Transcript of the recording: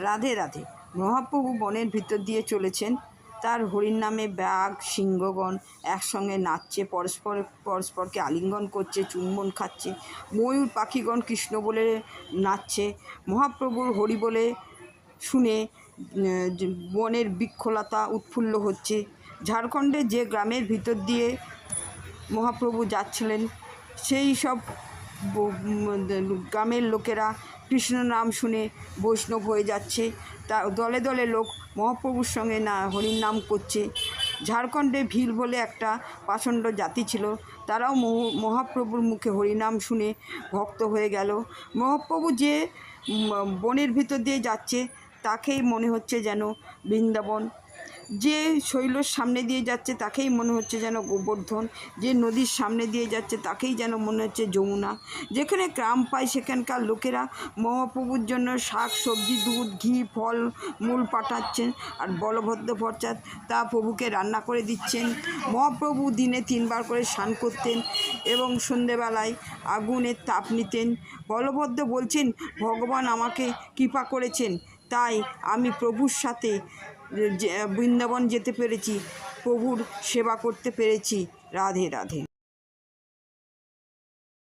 রাধে রাধে। মহাপ্রভু বনের ভিতর দিয়ে চলেছেন। তার হরির নামে বাঘ সিংহগণ একসঙ্গে নাচছে, পরস্পরকে আলিঙ্গন করছে, চুম্বন খাচ্ছে। ময়ূর পাখিগণ কৃষ্ণ বলে নাচছে। মহাপ্রভুর হরি বলে শুনে বনের বৃক্ষলতা উৎফুল্ল হচ্ছে। ঝাড়খণ্ডে যে গ্রামের ভিতর দিয়ে মহাপ্রভু যাচ্ছিলেন, সেই সব গ্রামের লোকেরা কৃষ্ণ নাম শুনে বৈষ্ণব হয়ে যাচ্ছে। তা দলে দলে লোক মহাপ্রভুর সঙ্গে হরির নাম করছে। ঝাড়খণ্ডে ভিল বলে একটা পাষণ্ড জাতি ছিল, তারাও মহাপ্রভুর মুখে হরিনাম শুনে ভক্ত হয়ে গেল। মহাপ্রভু যে বনের ভিতর দিয়ে যাচ্ছে তাকেই মনে হচ্ছে যেন বৃন্দাবন, যে শৈলর সামনে দিয়ে যাচ্ছে তাকেই মনে হচ্ছে যেন গোবর্ধন, যে নদীর সামনে দিয়ে যাচ্ছে তাকেই যেন মনে হচ্ছে যমুনা। যেখানে গ্রাম পায় সেখানকার লোকেরা মহাপ্রভুর জন্য শাক সবজি দুধ ঘি ফল মূল পাঠাচ্ছেন, আর বলভদ্র ভট্টাচার্য তা প্রভুকে রান্না করে দিচ্ছেন। মহাপ্রভু দিনে 3 বার করে স্নান করতেন এবং সন্ধেবেলায় আগুনের তাপ নিতেন। বলভদ্র বলছেন, ভগবান আমাকে কৃপা করেছেন, তাই আমি প্রভুর সাথে বৃন্দাবন যেতে পেরেছি, প্রভুর সেবা করতে পেরেছি। রাধে রাধে।